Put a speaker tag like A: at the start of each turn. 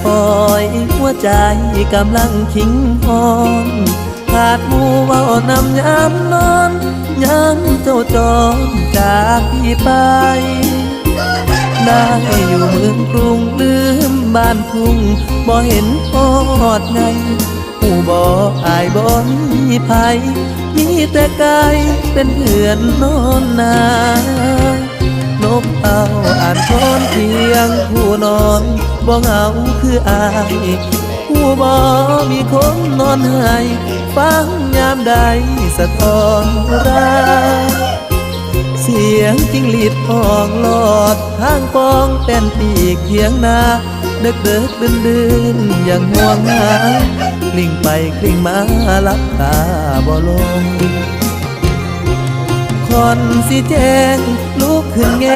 A: ปล่อยหัวใจกำลังคิงพรขาดหมู่เว้านำยามนอนยังเจ้าจรจากพี่ไปได้อยู่เมืองกรุงลืมบ้านทุ่งบ่เห็นพอดไงผู้บ่อายบ่มีภัยมีแต่กายเป็นเพื่อนนอนนานกเอาอ่านทนเพียงผู้นอนบ่เหงาคืออายผู้บ่มีคนนอนให้ฟังยามใดสะท้อนรักเสียงจิ้งหรีดห้องหลอดทางปองแป้นปีกเทียงนาเดึกดื่นอย่างห่วงหากลิ้งไปกลิ้งมาลับตาบ่ลงคอนสิแจ้งลุกขึ้นแง